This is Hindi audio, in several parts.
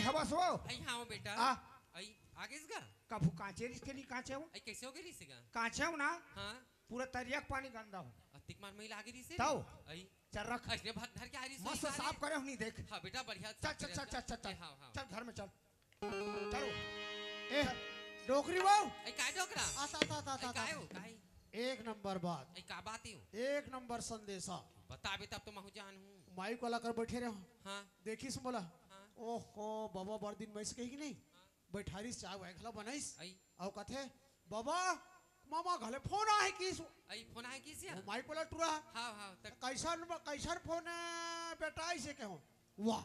हवस हो आई हाँ बेटा आ आई आगे इसका कभू कांचे रिश्ते नहीं कांचे हो आई कैसे हो गई रिसेगा कांचे हो ना हाँ पूरा तरिया का पानी गंदा हो अतिक मार महिला आगे रिसे ताऊ आई चल रख ऐसे भाग धर के आ रही मस्त साफ करे हो नहीं देख हाँ बेटा बढ़िया चल चल चल चल चल चल हाँ हाँ चल घर में चल चलो ए डोकरी बाऊ आई काय डोकरा आता आता आता आई आता काय हो काय एक नंबर बात आई का बात है एक नंबर संदेशा बता बे तब तो महु जान हूँ माइक वाला कर बैठे रहो हाँ देखिस बोला हाँ ओहो बाबा बड़ दिन मैस कही कि नहीं बैठारिस चाय वाय खला बनाइस आई औ कथे बाबा मामा घले फोन आहे किस आई फोन आए किसी वो माइक वाला टुरा हाँ हाँ तक कैसन कैसन फोन बेटा ऐसे कहो वाह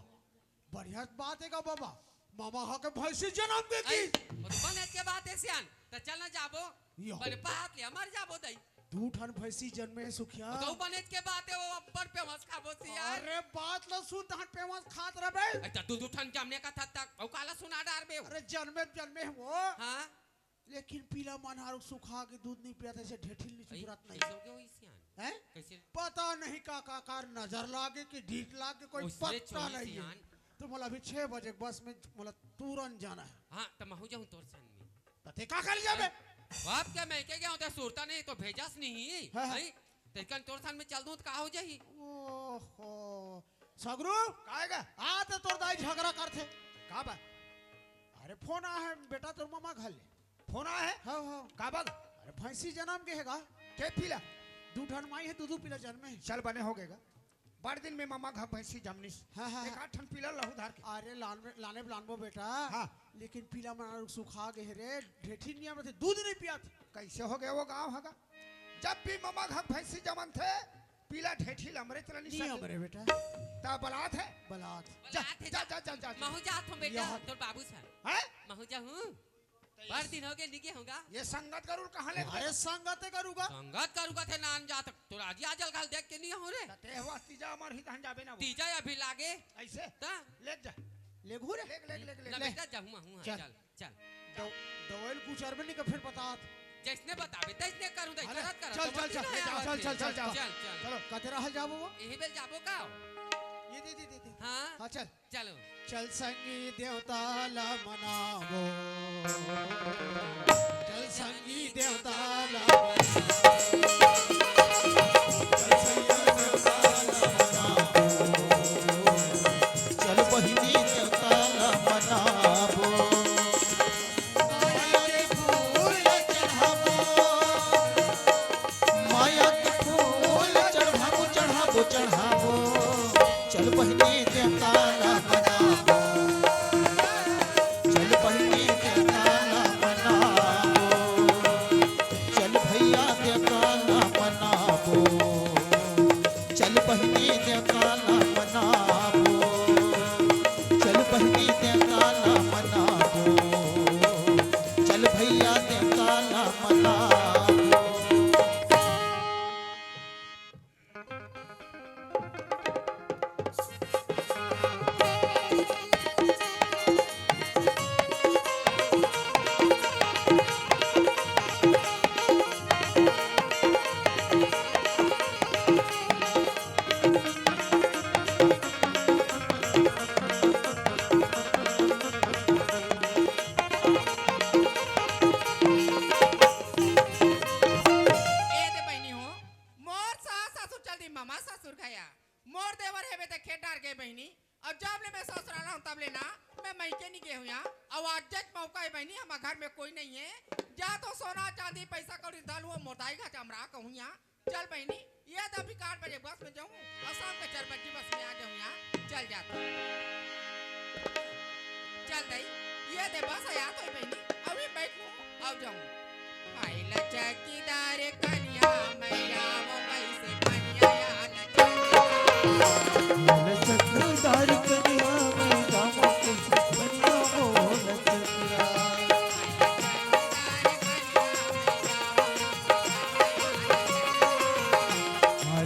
बढ़िया बात है का बाबा मामा हा के भैंसी जन्म दे की और बने के बात है सियान तो चलना जाबो यो। बड़े बात ले हमार जाबो दई दू ठन भैंसी जन्मे है सुखिया तो बने के बात है वो अब्बर पे मस खाबो सियान अरे बात ल सुन तहन पे मत खात रबे अच्छा तू ठन जमने का था तक औ काला सुना डार बे अरे जन्मे जन्मे वो हाँ लेकिन पीला मनहारू सुखा के दूध नहीं पिया से ढेठिल नहीं चुरात नहीं कैसे हो गया सियान हैं कैसे पता नहीं का कार नजर लागे कि ढीठ लागे कोई उसने पता चोरी नहीं है सियान तो मला अभी 6 बजे बस में मला तुरंत जाना है हाँ तो महु जाऊं तोर सन में तते का कर जाबे बाप के मैं के गया होता सुरता नहीं तो भेजस नहीं हाँ, हाँ। नहीं तेकन तोर सन में चल दूं तो का हो जाही ओहो सगरू काएगा आ ते तोर दाई झगड़ा करथे का बा अरे फोन आ है बेटा तोर मामा घले फोन आया है हां हां का बग अरे भैंसी जन्म के हैगा के पीला दू ठन माई है दूध पीला जन्मे है चल बने हो गएगा बड़ दिन में मामा घर भैंसी जमनिस हाँ, हाँ, एक आठ ठन पीला लहू धार के अरे लाने लानबो बेटा हाँ। लेकिन पीला मन सुखा गए रे ढेठी नियम थे दूध नहीं पिया थे कैसे हो गया वो गांव हगा जब भी मामा घर भैंसी जमन थे पीला ढेठी अमृत रनी नियम रे बेटा ता बलात है बलात जा बलात है, जा जा जा जा महु जात हूं बेटा यहाँ- तोर बाबू सन हैं महु जा हूं बड़ दिन हो गए निके होगा ये संगत गरुड़ कहां ले अरे संगत करूंगा संगत करूंगा थे नान जात तो राजी आजल गाल देख के नहीं हो रे ते हुआ तीजा अमर ही धन जाबे ना वो। तीजा अभी लागे ऐसे ता ले जा ले घूरे ले ले ले ना ले बेटा जाऊं हूं चल। चल चल दवाई कुछ अरबे नहीं का फिर बतात जैसने बताबे तैसने करूं दई अरे, करत करत चल, चल, चल, ले जाओ, चल, चल, चल, जाओ। चल चल चलो कते रहल जाबो वो यही बेल जाबो का ये दे हां हां चल चलो चल संगी देवता ला मनावो चल संगी देवता ला चल संगी देवता ला मनावो चल बहिनी देवता ला मनावो माया के फूल चढ़ावो माया के फूल चढ़ावो चढ़ावो चढ़ावो चल बहिनी देवता ला मनावो चल बहिनी देवता ला मनावो चल भैया देवता ला मनावो चल बहिनी देवता ला मनावो चल बहिनी देवता ला मनावो चल भैया देवता ला मनावो ए दे बहनी हो मोर सास ससुर चल दी मामा ससुर खाया मोर देवर हेबे ते खेत डार गए बहनी अब जब ले मैं ससुराल हूं तब ले ना मैं मैके नहीं गए हूं यहां अब आज जज मौका है बहनी हमारे घर में कोई नहीं है जा तो सोना चांदी पैसा कौड़ी डाल वो मोटाई का चमड़ा कहूं यहां चल बहनी ये तो अभी 8 बजे बस में जाऊं और शाम के 4 बजे बस में आ जाऊं यहां चल जा तू। चल दई ये दे बस आया तो बहनी अभी बैठ लूं अब जाऊं हाय लचकीदार कन्या मैया वो कैसे कन्या या लचकदार कन्या मैं जाऊं कैसे बनिया ओ लचकिया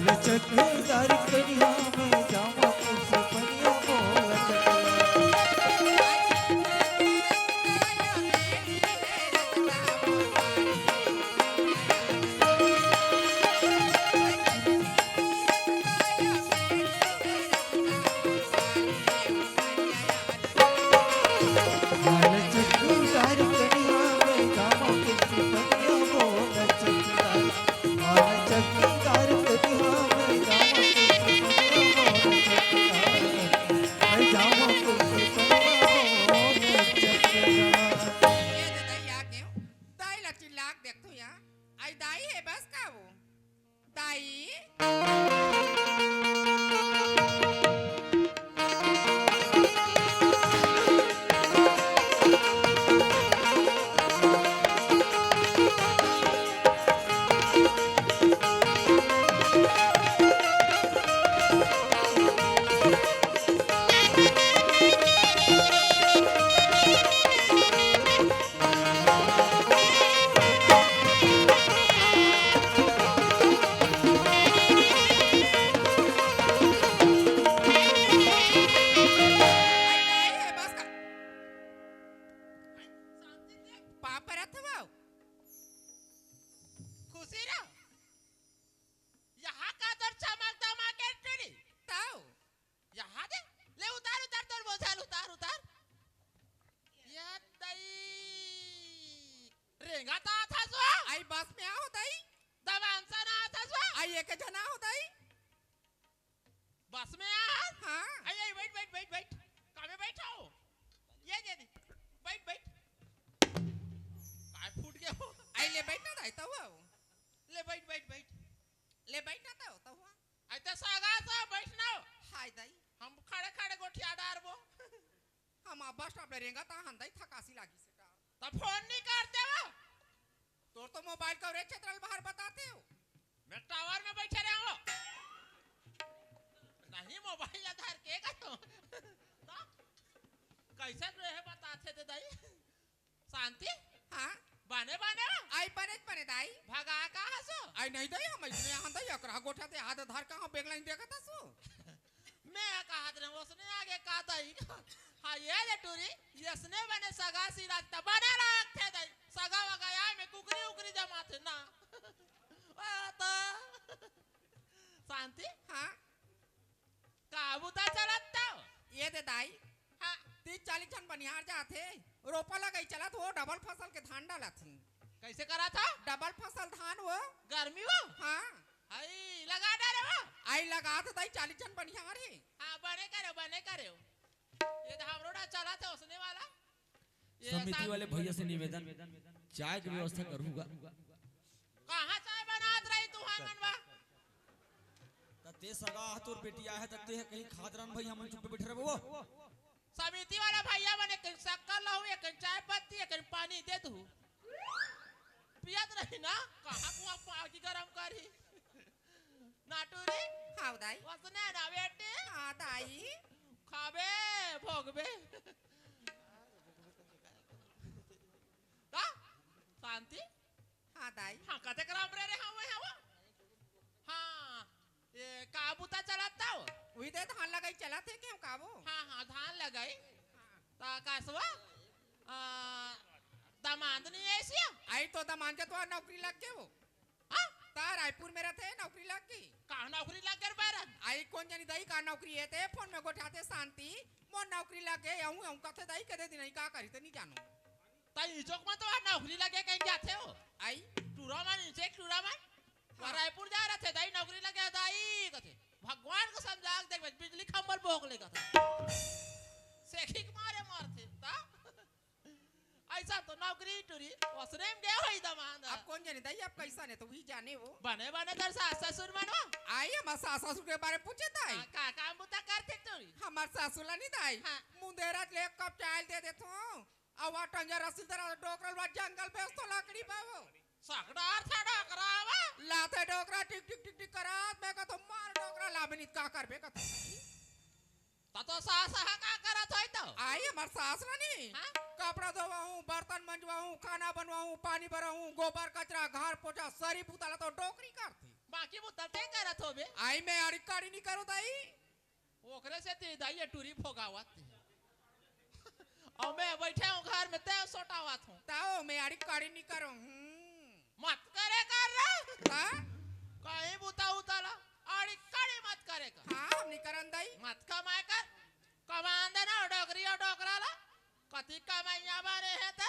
लचकदार कन्या मैं जाऊं कैसे बनिया ओ लचकिया Thank you. का परत हो खुशी रहो यहाँ का दर चमक दमक एंट्री ताओ यहाँ दे ले उतार उतार तोर बोझल उतार उतार या दई रेंगा ता था सो आई बस में आओ दाई दवांसा ना था सो आई एक जना हो दाई बस में आ हाँ आई आई बैठ कामे बैठो ये दे बैठ काय फूट गया हो आई ले बैठना दाई तो वो ले बैठ ले बैठना तो हुआ आई तो सागा सा बैठना हाय दाई हम खड़े खड़े गोठिया डार वो हम बस स्टॉप ले रेंगा ता हंदाई थकासी लागी से टा तो फोन नहीं करते हो तो मोबाइल कवरेज क्षेत्र बाहर बताते हो मैं टावर में बैठे रहा हूँ नहीं मोबाइल आधार के का तो कैसे रहे बताते थे दाई शांति हाँ बने आई बने दाई भगा कहाँ सो आई नहीं दाई हम इसने यहाँ दाई अकरा गोठा ते हाथ धार कहाँ बेगला नहीं देखा था सो मैं कहा था उसने आगे कहा दाई हाँ ये ले टूरी यसने बने सगा सी रास्ता बने रखते दाई सगा वगाया में कुकरी उकरी जमा थे ना तो शांति हाँ काबूता चलता ये दे दाई हाँ 30-40 जन बनिहार जाते रोपा लगाई चला तो वो डबल फसल के धान डाला थी कैसे करा था डबल फसल धान वो गर्मी वो हाँ आई लगा डाले वो आई लगा तो दाई 40 जन बनिहार है हाँ बने करे ये तो हमरोड़ा चला था उसने वाला समिति वाले भैया से निवेदन चाय की व्यवस्था करूंगा कहाँ चाय बनात रही तू मनवा तते सगा तोर बेटिया है तते है कहीं खादरान भाई हम चुप बैठे रहो वो समिति वाला भैया बने कहीं शक्कर लाऊं या कहीं चाय पत्ती या कहीं पानी दे दू पियत रही ना कहाँ कुआं पानी गरम करी नाटूरी हाँ दाई उसने ना बेटे हाँ दाई खाबे भोगबे का शांति हाँ दाई हाँ कते कराम रे हाँ हाँ ये काबूता चलाता हो वही दे धान लगाई चला थे क्यों काबू हाँ धान लगाई ता कासवा दामाद नहीं ऐसी आई तो दमान के तो नौकरी लग गए वो हाँ ता रायपुर में रहते नौकरी लग गई कहाँ नौकरी लग कर बैरन आई कौन जानी दाई का नौकरी है ते फोन में गोठाते शांति मोर नौकरी लग गए आऊं कथे दाई कदे दिन का करी तो नहीं जानो ताई चौक में तो नौकरी लगे कहीं जाते हो आई टूरा मन रायपुर जा रहे थे दाई नौकरी लगे दाई कथे भगवान को समझा देख बिजली खंबल भोग लेगा था सेखी के मारे मारते ता ऐसा तो नौकरी टूरी उसने में गए होई दमान अब कौन जाने दाई अब कैसा ने तो वही जाने वो बने दर सास ससुर मनवा आई हमार सास ससुर के बारे पूछे दाई का काम बुता करते टूरी हमार सासुला नहीं दाई हाँ। मुंदेरा ले कप चाय दे देतो अवा टंजा रसिल तरह डोकरल वा जंगल पे तो लकड़ी पावो सकडार था डोकरावा लाते डोकरा टिक टिक टिक टिक करात मैं का तो मार डोकरा लाबनित का करबे का तो सास हा का करत होई तो आई हमार सास ना नहीं हाँ? कपड़ा धोवाऊं बर्तन मंजवाऊं खाना बनवाऊं पानी भराऊं गोबर कचरा घर पोछा सरी पुताला तो डोकरी करती बाकी बुतते करत होबे आई मैं अड़ी काड़ी नहीं करू दाई ओकरे से ते दाई टूरी फोगावत और मैं बैठे हूं घर में ते सोटावत हूं ताओ मैं अड़ी काड़ी नहीं करू मत करे कर रे ता कहीं बुता उताला अड़ी कड़ी मत करे कर हां हम नहीं करन दाई मत कमाए कर कमान दे ना डोगरी और डोगरा ला कति कमाइया बारे है ते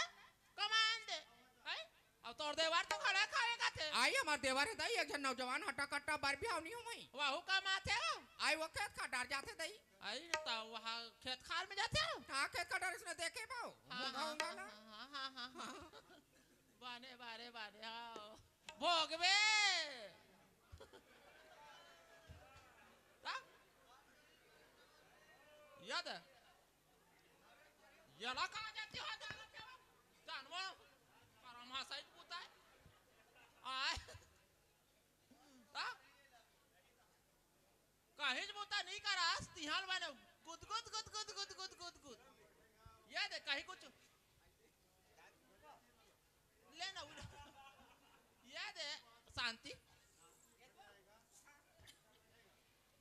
कमान दे हैं अब तोड़ दे वार तो खड़ा खाएगा थे आई हमार देवर है दाई एक जन नौजवान हटा कट्टा बार भी नहीं हूं मैं वाहू कमाते हो आई वो खेत खा डार जाते दाई आई तो वहां खेत खाल में जाते हो हां खेत का डर इसने देखे पाओ मुंगा ना हाँ बाने बारे बाने आओ भोगवे याद है याला कहाँ जाती हो जानवा परमा साइड पूता है आए कहीं पूता नहीं करा तिहाल बने गुद गुद गुद गुद गुद गुद गुद गुद याद है कहीं कुछ लेना याद है शांति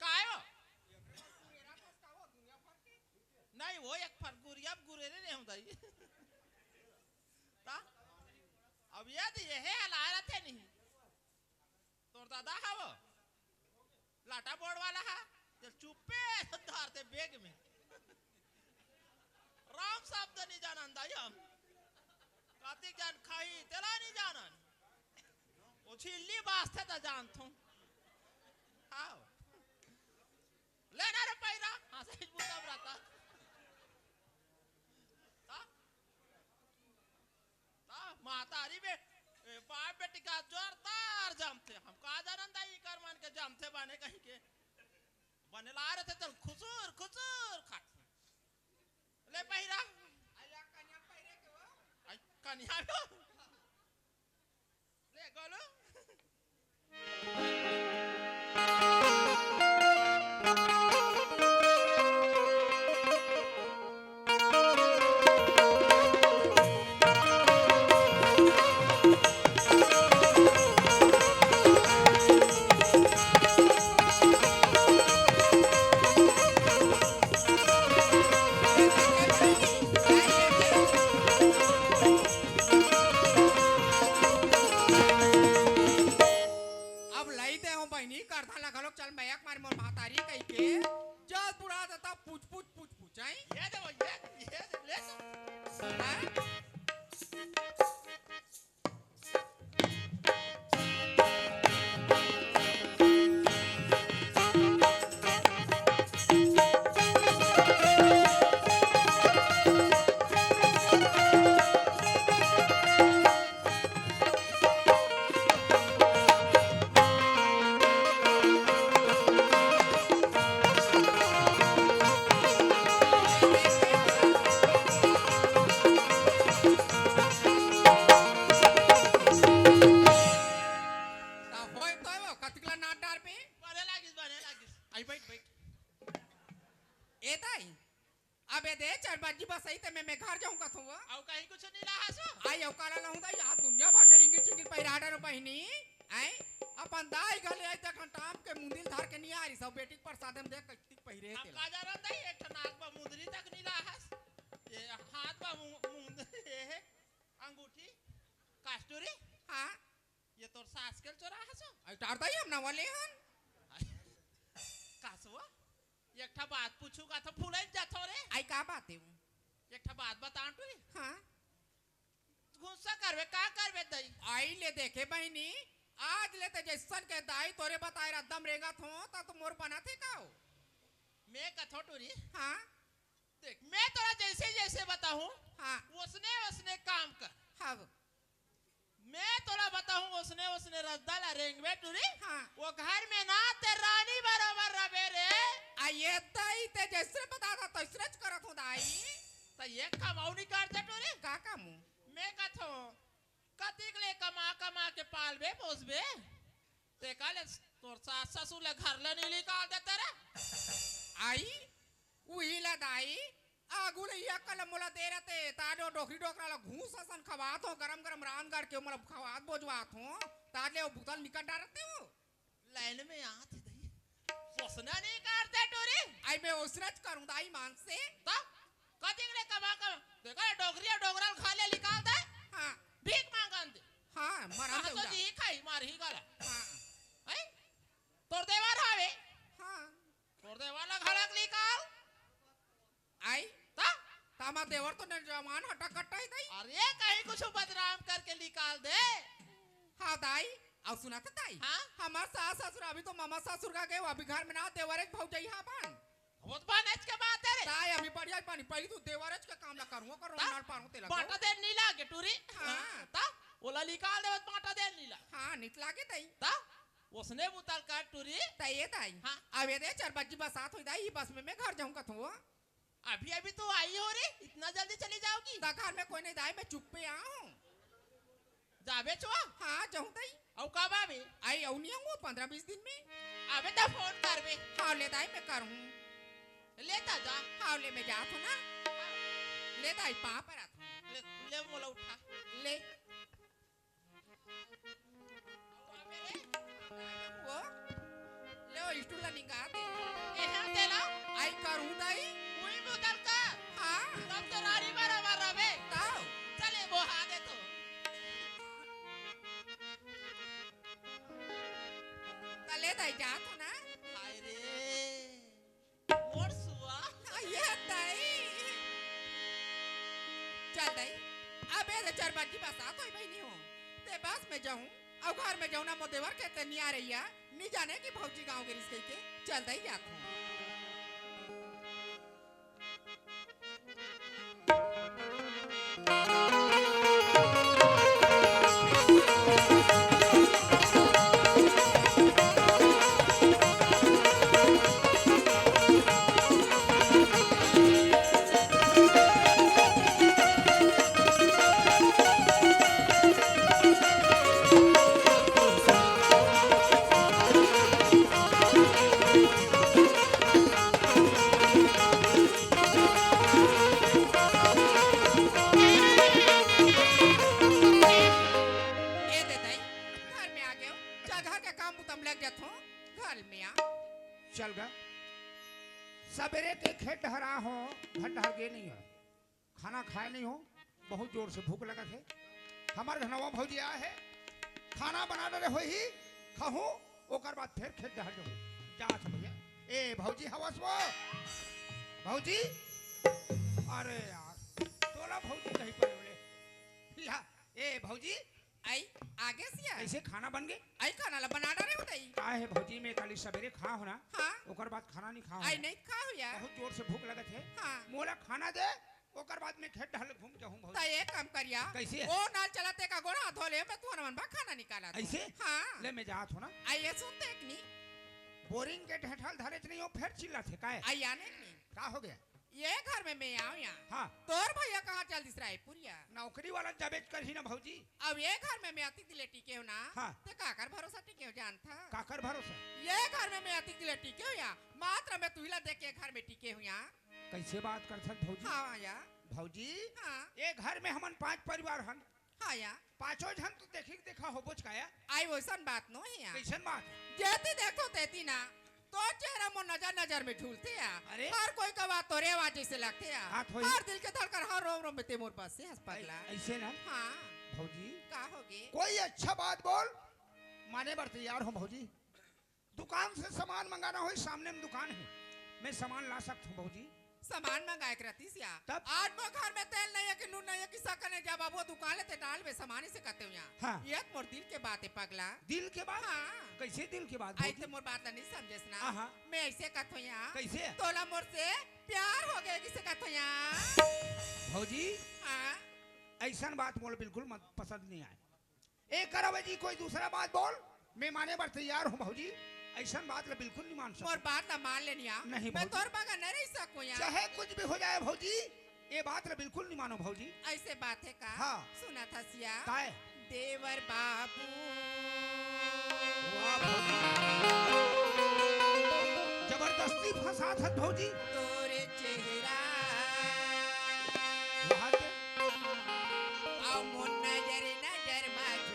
काय हो नहीं वो एक फर गुरिया गुरेरे नहीं होता ये ता ये दिए है हला रहे नहीं तोर दादा है वो लाटा बोर्ड वाला है चल चुप्पे धारते बेग में राम शब्द नहीं जानन दाई हम कार्तिक जान खाई तेला नहीं जानन ओ छिल्ली वास्ते तो जानथू आओ लेना रे पैरा हां सही बुता बराता मातारी बे बाप बेटी का जोरदार जमते हम का जानन दाई कर मान के जमते बने कहीं के बने ला रहे थे चल खुसूर खुसूर खाट ले पहिरा आया कन्या पहिरे के वो आई कन्या ले गोलो अब लईते हो बहनी करधा लगलो चल मैक मार मोर महतारी कह के जल बुढ़ा देता पूछ पूछ पूछ पूछ आई ये दे ये ले ता होय तो वो कतिकला नाट डार पे बने लागिस आई बैठ बैठ ए ताई अबे दे चल बाजी बस सही ते मैं घर जाऊं कथू वो आउ कहीं कुछ नहीं रहा सो आई औ काला लहू दा या दुनिया भर के रिंगी चिंगी पहिराडा रो बहनी आई अपन दाई गले आई तक टाम के मुंदिल धार के नहीं आ रही सब बेटी के प्रसाद में देख कत्ती पहिरे हम तेला का जानन दाई एक नाक बा मुंदरी तक नहीं रहा ये हाथ बा मुंद ये है अंगूठी कास्टूरी हां ये तोर सास के चोरा है सो आई टार दाई हम ना वाले हन कासवा एकठा बात पूछू का तो फूले जाथो रे आई का बात है एकठा बात बता तू हां गुस्सा करबे का करबे दई आई ले देखे बहनी आज ले ते जैसन के दाई तोरे बताए रद्दम रेगा थो ता तो मोर बना थे का हो मैं कथो टूरी हां देख मैं तोरा जैसे जैसे बताऊं हां उसने काम कर हां मैं तोरा बताऊं उसने रद्दा ला रेंगवे टूरी हां वो घर में ना ते रानी बराबर रबे रे आई ये दाई ते जैसे बता था तैसरे च करत हो दाई तो ये कमाऊ नहीं करते टूरी का कामू मैं कथो कतिक ले कमा कमा के पालबे पोसबे ते काले तोर सास ससुर ले घर ले नहीं निकाल देते रे आई उही ला दाई आगु ले या कल मोला दे रहते ताडो डोखरी डोकरा ला घूस असन खवात हो गरम गरम रान गाड़ के मोला खवात बोजवात हो ताडले वो बुतल निकट डारते हो लाइन में आती दई उसने नहीं करते टूरी आई मैं उसरच करूं दाई मान से तो कतिक ले कमा कमा देखा डोगरिया डोगरा खा ले निकाल दे हां भीख मांगन दे हां मरा हाँ दे तो उड़ा जी खाई मार ही गला हां है तोर देवार आवे हां तोर देवार ला घड़क निकाल आई ता तामा देवर तो न जवान हटा कट्टा ही दाई अरे कहीं कुछ बदनाम करके निकाल दे हां दाई अब सुना था दाई हाँ? हमार सास ससुर अभी तो मामा ससुर का गए अभी घर में ना देवरेज भौजाई हां बन बहुत बनच के बात है रे दाई अभी बढ़िया पानी पहली तू देवरेज का काम ला करूंगा करो ता? नाल पारूं तेला बाटा दे नीला के टूरी हाँ। ता ओला निकाल दे बाटा दे नीला हां निकला के दाई ता उसने बुतल काट टूरी तये दाई हाँ। अब ये दे चार बच्ची बस साथ हो दाई बस में मैं घर जाऊंगा तो अभी अभी तो आई हो रे इतना जल्दी चली जाओगी ता घर में कोई नहीं दाई मैं चुप पे आऊं जाबे चुआ हां जाऊं दाई औ कब आवे आई औनी आऊं 15-20 दिन में अबे तो फोन करबे हां ले दाई मैं करूं लेता जा हां ले मैं जात हूं ना ले दाई पा पर आत हूं ले मोला उठा ले अबे रे वो ले ओ स्टूल निका दे ए हां तेला आई करूं दाई कोई बुतल का हां तब तो रानी बराबर रवे ताओ चले वो हा दे तो दाई जात हो ना हाय रे मोर सुआ ये दाई चल दाई अब ये चार बार की बात आत होई बहनी हो ते बस में जाऊं और घर में जाऊं ना मोदेवर कहते नहीं आ रही है नहीं जाने की भौजी गांव के रिश्ते के चल दाई जात हूं चल गा सवेरे के खेत हरा हो घंटा गे नहीं है खाना खाए नहीं हो बहुत जोर से भूख लगा थे हमार घनवा भौजी आए है खाना बना डरे हो ही खाहू ओकर बाद फिर खेत डहर जाओ जा भैया ए भौजी हवस वो भौजी अरे यार तोला भौजी कहीं पर बोले या ए भौजी आई आगे से ऐसे खाना बन गए आई खाना ला बना डरे हो दई का है भौजी में कल सवेरे खा हो ना हां ओकर बाद खाना नहीं खा आई नहीं खा हो यार बहुत जोर से भूख लगत है हां मोला खाना दे ओकर बाद में खेत ढहल घूम जाऊं बहुत ता एक काम करिया कैसे? ओ नाल चलाते का गोड़ा धोले मैं तू मन बा खाना निकाला ऐसे हां ले मैं जात हो ना आई ये सुनते एक नी बोरिंग के ढठल धरे नहीं हो फिर चिल्ला थे काहे आई आने नी का हो गया ये घर में मैं आऊं यहाँ हां तोर भैया कहाँ चल दिस रहा है पुरिया नौकरी वाला जबेज कर ही ना भौजी अब ये घर में मैं आती दिले टिके हो ना हाँ। ते काकर भरोसा टिके हो जान था काकर भरोसा ये घर में मैं आती दिले टिके हो यहाँ मात्र मैं तुहिला देख के घर में टिके हो यहाँ कैसे बात कर सकत भौजी हाँ या भौजी हाँ ये घर में हमन 5 परिवार हन हाँ या पांचों जन तो देखी देखा हो बुझ काया आई वैसन बात नो है यहाँ कैसन बात जेती देखो तेती ना तो चेहरा मो नजर नजर में झूलते या अरे। हर कोई का बात तोरे आवाज जैसे लगते या हाथ होई। हर दिल के धड़कन हर रोम रोम में ते मोर पास से हंस पगला ऐसे ना हाँ भौजी का होगे कोई अच्छा बात बोल माने बर तैयार हो भौजी दुकान से सामान मंगाना हो सामने में दुकान है मैं सामान ला सकता हूँ भौजी सामान मंगाए रहती सिया तब? आज वो घर में तेल नहीं है कि नून नहीं है कि शक्कर नहीं जब अब वो दुकान लेते डाल में सामान से कहते हो यहाँ हाँ। ये मोर दिल के बात है पगला दिल के बाद हाँ कैसे दिल के बाद आई भौजी तो मोर बात नहीं समझे ना आहा। मैं ऐसे कहते हूँ यहाँ कैसे तोला मोर से प्यार हो गया किसे कहते हो यहाँ भौजी हाँ ऐसा बात बोल बिल्कुल मत पसंद नहीं आए एक करो जी कोई दूसरा बात बोल मैं माने पर तैयार हूँ भौजी ऐसा बात ला बिल्कुल नहीं मान मोर सकता बात ना मान लेनी यहाँ नहीं मैं भौजी। तोर बगैर नहीं रह सकूँ यहाँ चाहे कुछ भी हो जाए भौजी ये बात ला बिल्कुल नहीं मानो भौजी ऐसे बात है का हाँ। सुना था सिया काहे देवर बाबू वाह भौजी जबरदस्ती फंसा था भौजी तोरे चेहरा वहाँ के आओ मोर नजर नजर माजू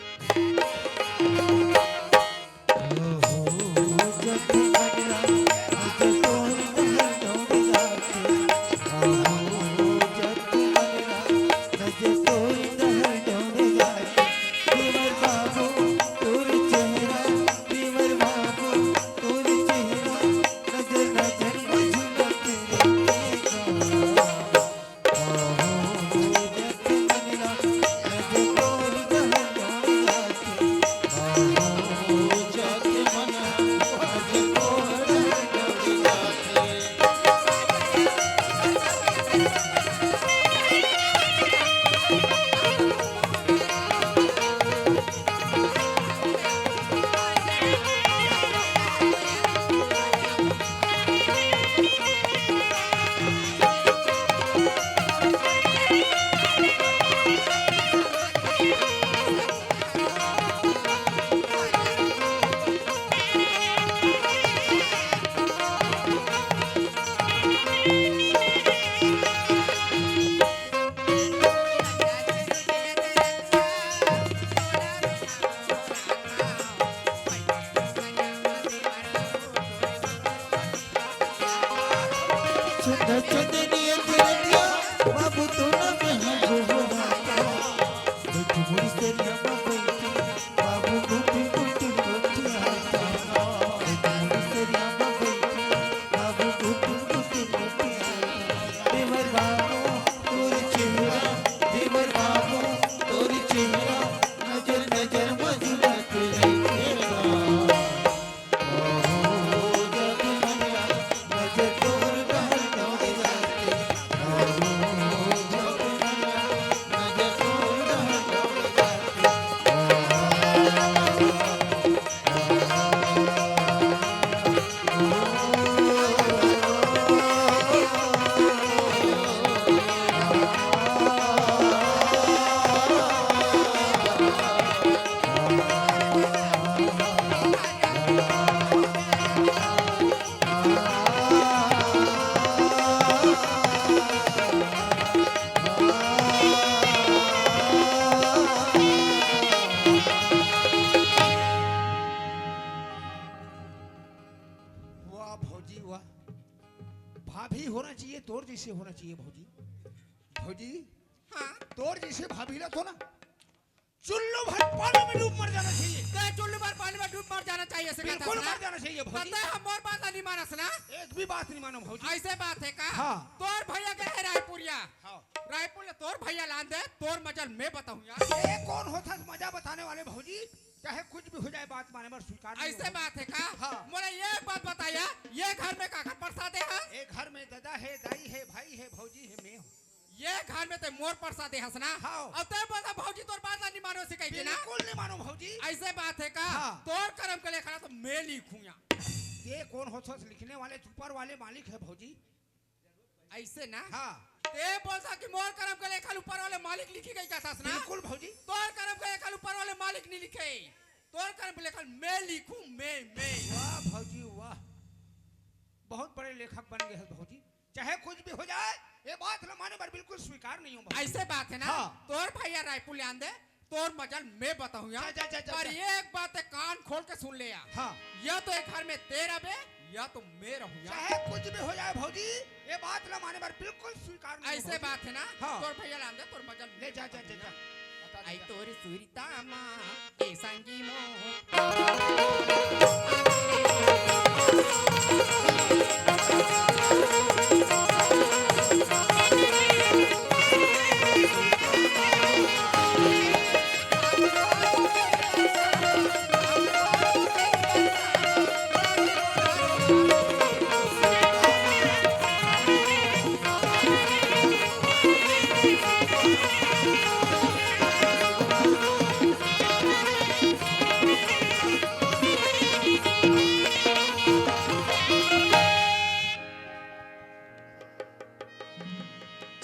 बाबू तू ना बाबू जैसे होना चाहिए भौजी। भौजी हाँ तोर जैसे भाभी तो ना चुल्लू भर पानी में डूब मर जाना चाहिए। ते चुल्लू भर पानी में डूब मर जाना चाहिए से बिल्कुल मर जाना चाहिए भौजी। पता है हम और बात नहीं मानस ना। एक भी बात नहीं मानो भौजी। ऐसे बात है का? हाँ। तोर भैया के है रायपुरिया। हाँ। रायपुर ले तोर भैया लान दे तोर मजल मैं बताऊं यार। ये कौन होता है मजा बताने वाले भौजी? चाहे कुछ भी हो जाए बात माने पर स्वीकार नहीं ऐसे होगा। बात है का? हाँ। मोला ये एक बात बताया ये घर में काका प्रसादे है? एक घर में दादा है, दाई है, भाई है, भौजी है, मैं हूँ। ये घर में ते मोर प्रसादे हंसना। हाँ। अब ते बोला भौजी तोर बात नहीं मानो से कही ना। बिल्कुल नहीं मानो भौजी। ऐसे बात है का? हाँ। तोर कर्म के लिए खड़ा तो मैं लिखूं या। ये कौन होता है लिखने वाले ऊपर वाले मालिक है भौजी। ऐसे ना? हाँ ते बोलता कि मोर कर्म के लिए ऊपर वाले मालिक लिखी गई कहता ना? बिल्कुल भौजी। तोर कर्म के लिए ऊपर वाले मालिक नहीं लिखे। तोर कर्म के लिए मैं लिखूं मैं। वाह भौजी वाह, बहुत बड़े लेखक बन गए हैं भौजी। चाहे कुछ भी हो जाए ये बात न माने पर बिल्कुल स्वीकार नहीं हो। ऐसे बात है ना? हाँ। तोर भैया रायपुर ले आंदे तोर मजल मैं बताऊं यार। जा। पर ये एक बात है कान खोल के सुन ले यार। हाँ। या तो एक घर में तेरा बे या तो मैं रहूं यार। चाहे कुछ भी हो जाए भौजी ये बात न माने पर बिल्कुल स्वीकार नहीं हो ऐसे भौजी। बात है ना? हाँ। तोर भैया लांदे तोर मजल ले जा बता दे आई जा। तोर सुरता मां ए संगी मो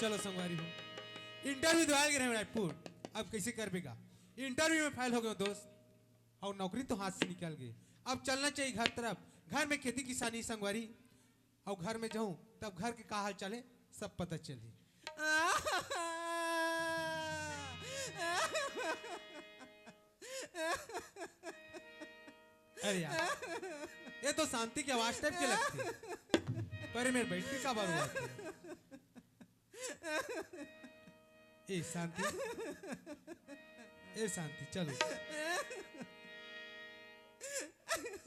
चलो संगवारी हो इंटरव्यू दवाल गए रायपुर। अब कैसे कर बेगा? इंटरव्यू में फेल हो गए दोस्त और नौकरी तो हाथ से निकल गई। अब चलना चाहिए घर तरफ। घर में खेती किसानी संगवारी और घर में जाऊं तब घर के का हाल चले सब पता चले। अरे यार ये तो शांति की आवाज टाइप के लगती पर मेरे बैठ के का बात हुआ था? ए शांति चलो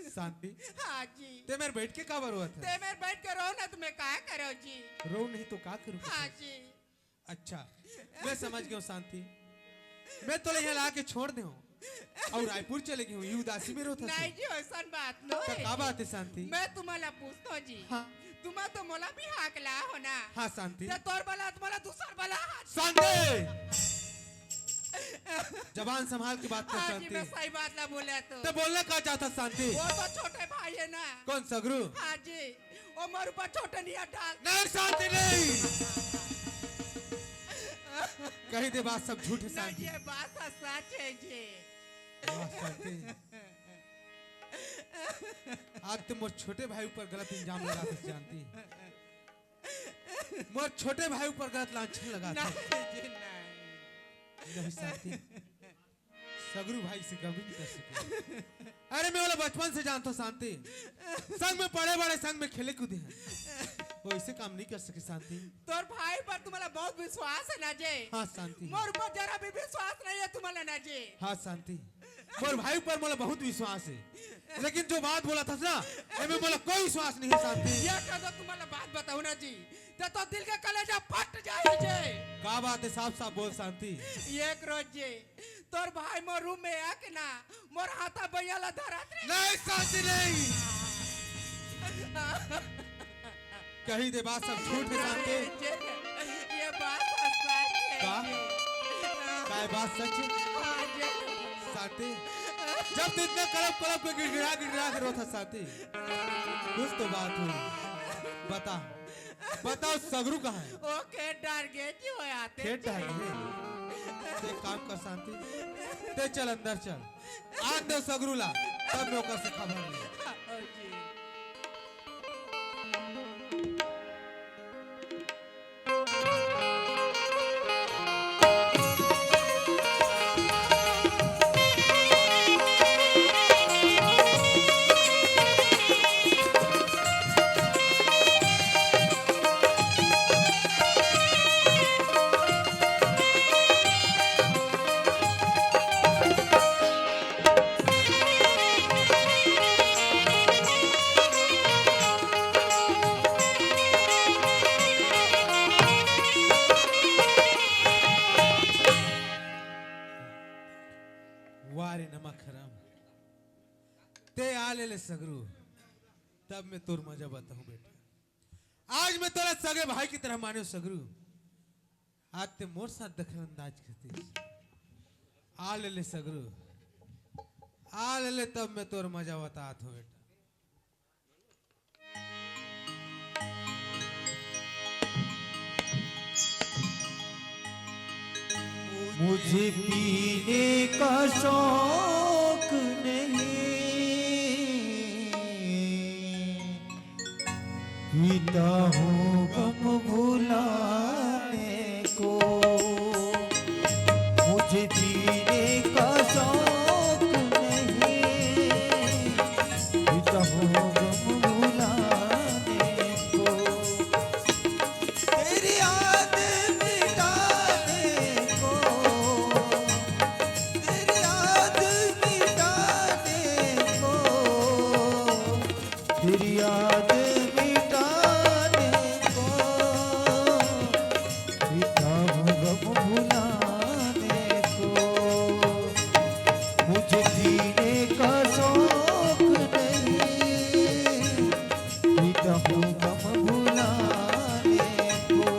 शांति हाँ जी। ते मेरे बैठ के का बार हुआ था? ते मेरे बैठ के रहो ना तुम्हें क्या करो जी? रो नहीं तो का करूं? हाँ जी। अच्छा मैं समझ गया हूँ शांति। मैं तो यहाँ ला के छोड़ दे हूँ और रायपुर चले गई हूँ। ये उदासी में रोता नहीं जी ऐसा बात नो तो का बात है शांति? मैं तुम्हारा पूछता हूँ जी। हाँ तुम्हें तो मोला भी हाक ला हो ना। हाँ शांति। ते तोर वाला तुम्हारा दूसर वाला शांति जबान संभाल के बात कर हाँ जी मैं शांति। सही बात ला बोले तो बोलना क्या चाहता शांति? वो तो छोटे भाई है ना। कौन सगरू? हाँ जी वो मोर ऊपर छोटे नहीं डाल। नहीं शांति नहीं कही दे बात सब झूठ है नहीं शांति। ये बात तो सच है जी। वाह, शांति आज तुम मोर छोटे भाई ऊपर गलत इल्जाम लगा थे जानती। मोर छोटे भाई ऊपर गलत लांछन लगा थे। नहीं जी नहीं। नहीं शांति सगरू भाई से कभी नहीं कर सके। अरे मैं वाला बचपन से जानता हूँ शांति। संग में पढ़े बड़े संग में खेले कूदे हैं वो ऐसे काम नहीं कर सके शांति। तोर भाई पर तुम्हारा बहुत विश्वास है ना जी। हाँ शांति। मोर ऊपर जरा भी विश्वास नहीं है तुम्हारा ना जी। हाँ शांति मोर भाई पर मोला बहुत विश्वास है लेकिन जो बात बोला था ना एमे मोला कोई विश्वास नहीं है शांति। ये कदो तुम्हारा बात बताऊं ना जी तो दिल के कलेजा फट जाए जी। का बात है साफ साफ बोल शांति। एक रोज जी तोर भाई मोर रूम में आके ना मोर हाथा बैला धरा नहीं शांति नहीं कही दे बात सब झूठ है शांति। ये बात सच है का? जी। का ये बात सच है हाँ जी। शांति? जब तो इतना कड़प कड़प के गिड़गिड़ा के रोता शांति कुछ तो बात हुई बता बताओ सगरू कहाँ है? ओके डर गए जी वो आते खेत है ये काम कर शांति ते चल अंदर चल आज दे सगरू ला तब नौकर से खबर ले। हाँ जी। नमक हराम ते आ ले सगरू तब मैं तोर मजा बताऊं बेटा। आज मैं तोरा सगे भाई की तरह मानो सगरू। आज ते मोर साथ दखल अंदाज करती आ ले सगरू आ ले तब मैं तोर मजा बतात हूं बेटा। मुझे पीने का शौक नहीं, पीता हूँ गम भुलाने को। मुझे पीने का शौक नहीं, पीता हूँ गम भुलाने को। तेरी याद मिटाने को, तेरी याद मिटाने को, तेरी याद मिटाने को, पीता हूँ गम भुलाने को। मुझे पीने का शौक नहीं, पीता हूँ गम भुलाने को।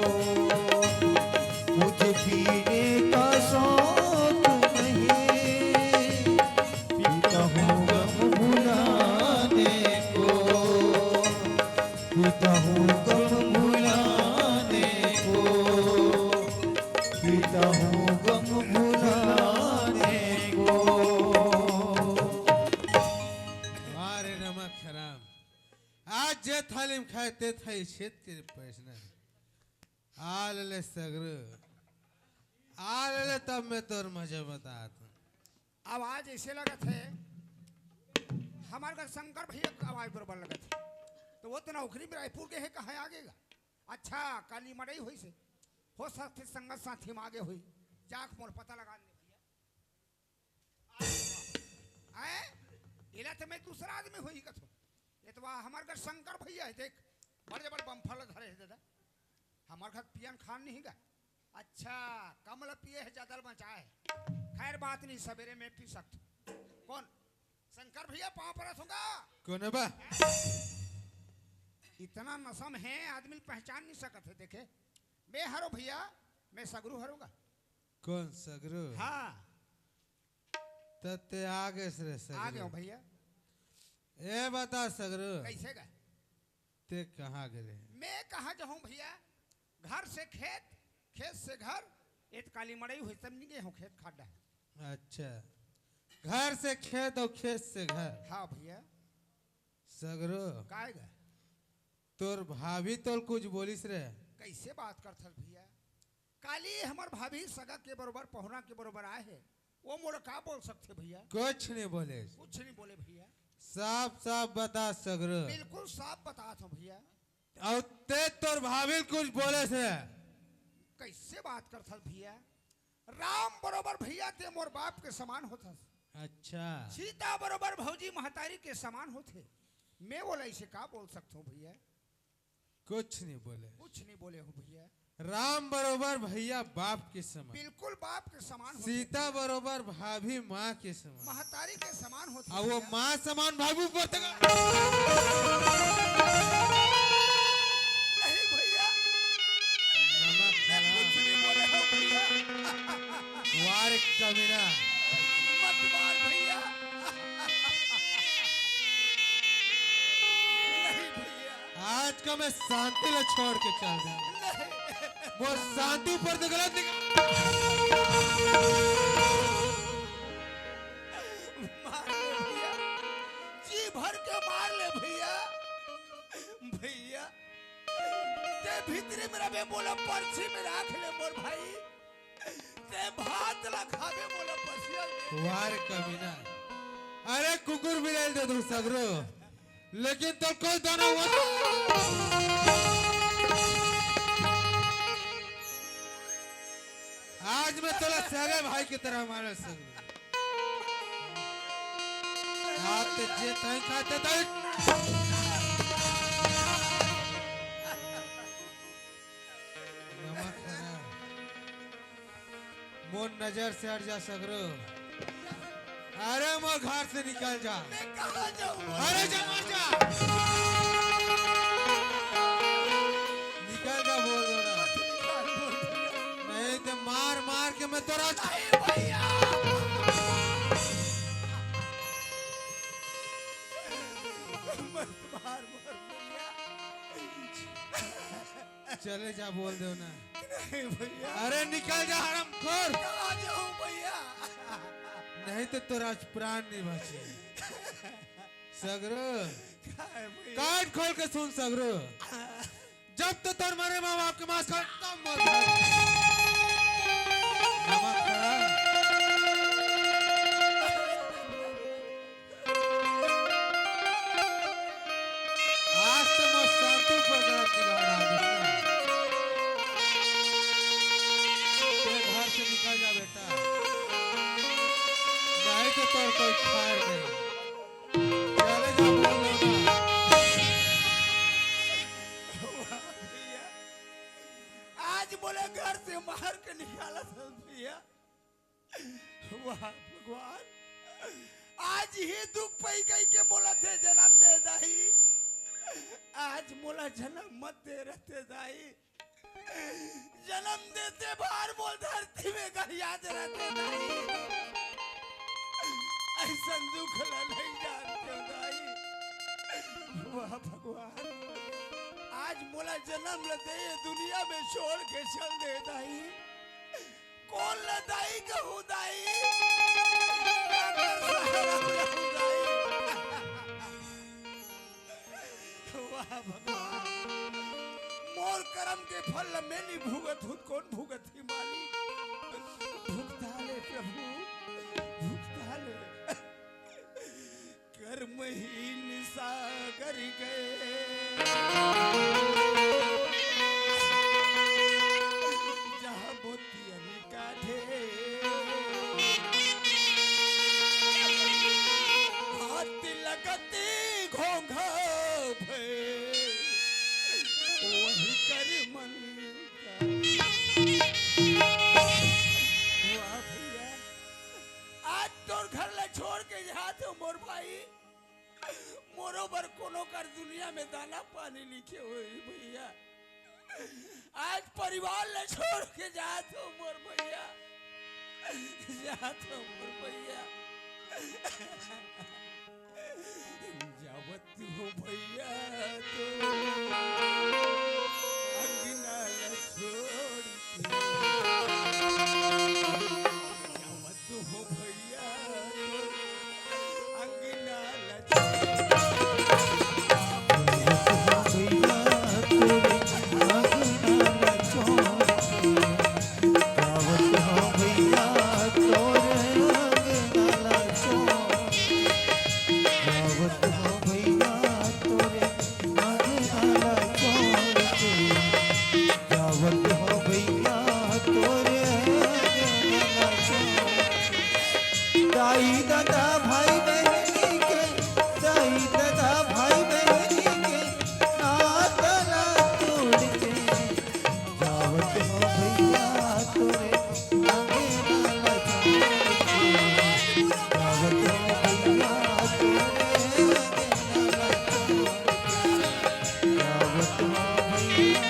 मुझे पीने का शौक नहीं, पीता हूँ गम भुलाने को, पीता हूँ गम भुलाने को, पीता हूँ गम भुलाने को। वारे नमक हराम आज जे थाली में खाए ते थाली छेद के पैसना आ ले सगरू आ ले तब मैं तोर मजा बतात हूं। अब आज ऐसे लगत है हमारे घर शंकर भैया का आवाज बराबर लगत है। तो वो तो नौकरी में रायपुर के है कहाँ आगेगा। अच्छा काली मड़ई हुई से हो सकती संगत साथी में आगे हुई जाक मोर पता लगा ले भैया। आए इला तो मैं दूसरा आदमी हुई कथो ये तो हमारे घर शंकर भैया है। देख बड़े बड़े बम्फल धरे है दादा हमारे घर पियन खान नहीं गा। अच्छा कमल पिए है ज्यादा बचा है। खैर बात नहीं सवेरे में पी सकते। कौन शंकर भैया पाँव पर होगा कौन है बा इतना नशम है आदमी पहचान नहीं सकते। देखे मैं हरो भैया मैं सगरू हरूंगा। कौन सगरू हाँ तते आगे से रे आ गए हो सगरू भैया। ए बता सगरू कैसे गए ते कहाँ गए। मैं कहाँ जाऊँ भैया घर से खेत खेत से घर एक काली मड़ई हुई तब नहीं गए हूँ खेत खाडा है। अच्छा घर से खेत और खेत से घर। हाँ भैया सगरू काहे गए तोर भाभी तोर कुछ बोलिस रे। कैसे बात करथल भैया काली हमार भाभी सगा के बरोबर पहुना के बरोबर आए है वो मोड़ का बोल सकते भैया। कुछ नहीं बोले कुछ नहीं बोले भैया साफ साफ बता सगरू बिल्कुल साफ बता था भैया। और ते तोर भाभी कुछ बोले से। कैसे बात करथल भैया राम बरोबर भैया ते मोर बाप के समान होता अच्छा सीता बरोबर भौजी महतारी के समान होते। मैं बोला इसे का बोल सकता हूँ भैया। कुछ नहीं बोले कुछ नहीं बोले हूँ भैया। राम बरोबर भैया बाप के समान बिल्कुल बाप के समान होते। सीता बरोबर भाभी माँ के समान महतारी के समान होते और वो भैया। माँ समान भाभी ऊपर तक। नहीं भैया नमक मैं हराम, कुछ नहीं बोले हूँ भैया। वार कमीना मत मार भैया। नहीं भैया आज का मैं शांति ला छोड़ के चल जाऊं। वो शांति पर तो गलत मार ले भैया जी भर के मार ले भैया। भैया ते भीतरे मेरा बे बोला पर्ची में राख ले मोर भाई ते भात ला खावे बोला पर्चिया में। वार कमीना अरे कुकुर बिलाल दे दो सगरो लेकिन तो कोई दाना हुआ। आज मैं तोला सगे भाई की तरह मारे सगरो आप ते जे तय खाते तय नमक हराम मोर नजर से हट जा सगरो अरे मैं घर से निकल जा। मैं कहाँ जाऊँ? अरे जा मर जा। निकल जा बोल दो ना। नहीं तो मार मार के मैं तेरा नहीं भैया। मत मार मर भैया। चले जा बोल दो ना। नहीं भैया। अरे निकल जा हरामखोर। कहाँ जाऊँ भैया? नहीं तो तेरा प्राण नहीं बचे। सगरो काय भैया? काट खोल के सुन सगरो। जब तो तोर मरे माँ बाप के मांस खा तब मर। नमक खा। आज तो मैं शांति पर गलत निगाह डाल दूंगा। ते घर से निकल जा बेटा। नहीं तो तोर कोई खैर नहीं। चले जा बोल दो ना। भैया आज बोले घर से मार के निकाला था भैया। वाह भगवान, आज ही दुख पई गई के मोला थे जन्म दे दाई। आज मोला जन्म मत दे रहते दाई। जन्म देते बाहर बोल धरती में घर याद रहते दाई। ऐसा दुख ला नहीं जानते दाई। वाह भगवान, आज मोला जन्म ल दे दुनिया में छोड़ के चल दे दाई। कौन ल दाई कहूँ दाई? वाह भगवान, मोर कर्म के फल में नहीं भुगत हूँ। कौन भुगत ही मालिक? भुगता ले प्रभु, भुगता ले। कर्महीन सागर गए जहाँ मोतियन का ढेर। हाथ लगती घोंघा भय वही कर मन का। वाह भैया, आज तोर घर ले छोड़ के जाते हो मोर भाई। मोरो बर कोनो कर दुनिया में दाना पानी लिखे हुए भैया। आज परिवार ले छोड़ के जाते हो मोर भैया। जाते हो मोर भैया। जावत हो भैया तो अंगना ले छोड़ के। जावत हो भैया तो अंगना ले दाई दादा भाई बहनी के, दाई दादा भाई बहनी के नाता ना तोड़ के। जावत हो भैया तोरे आगे ना छोड़ के। जावत हो भैया तोरे आगे ना छोड़ के। जावत हो भैया आगे ना छोड़ के। जावत हो भैया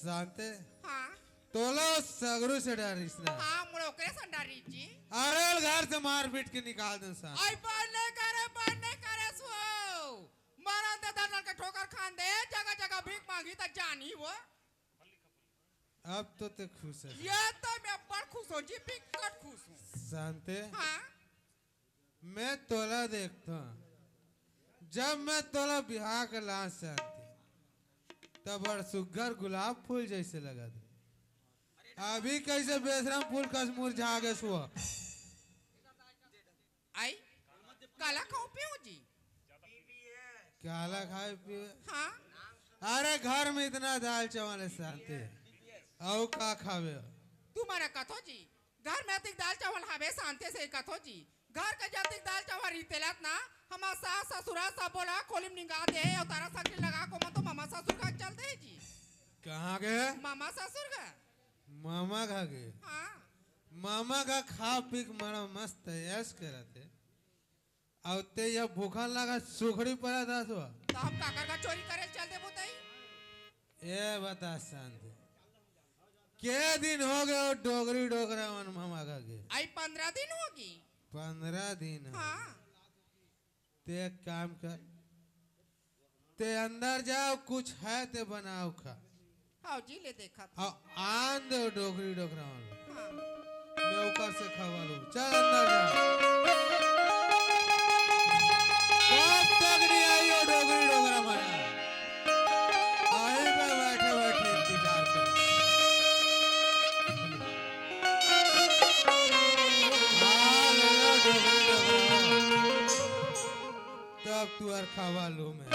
शांते हाँ तोलो सगरू से डरिस ना हाँ मुड़े ओकरे संडारी जी अरे घर से मार पीट के निकाल दे शांत आई पढ़ने करे सो मारा दे दर्जन के ठोकर खान दे जगह जगह भीख मांगी तो जानी वो अब तो ते खुश है ये तो मैं बड़ खुश हूँ जी बिकट खुश हूँ शांते हाँ मैं तोला देखता हूँ जब मैं तोला बिहार के लाश शांति तब बड़ सुघर गुलाब फूल जैसे लगा दे अभी कैसे बेशरम फूल कस मुरझा गए सुआ आई काला खाऊं पीऊं जी काला खाए पिए हाँ अरे घर में इतना दाल चावल है शांति औ का खावे तुम्हारा कथो जी घर में अतिक दाल चावल हवे शांति से कथो जी घर का जातिक दाल चावल रीतेलत ना हमार सास ससुरा सब बोला कोलिम निगाह दे और तारा सकरी लगा को मत तो मामा ससुर का चल दे जी कहाँ गए मामा ससुर का मामा खा गए हाँ मामा का खा पी के मारा मस्त ऐश करे थे और ते ये भूखा लगा सुखड़ी पड़ा था तो हम काकर का चोरी करे चल दे बताई ये बता शांति के दिन हो गए वो डोगरी डोगरा मन मामा खा गए आई 15 दिन होगी 15 दिन हो हाँ ते एक काम कर ते अंदर जाओ कुछ है ते बनाओ खा हाँ जी ले देखा था और आन दो डोगरी डोगरा वाला हाँ मैं ऊपर से खवा लूं चल अंदर जा कब तक नहीं आई वो डोगरी डोगरा माया आई पे बैठे बैठे इंतजार कर हाँ ले लो डोगरी डोगरा तब तू और खवा लूं मैं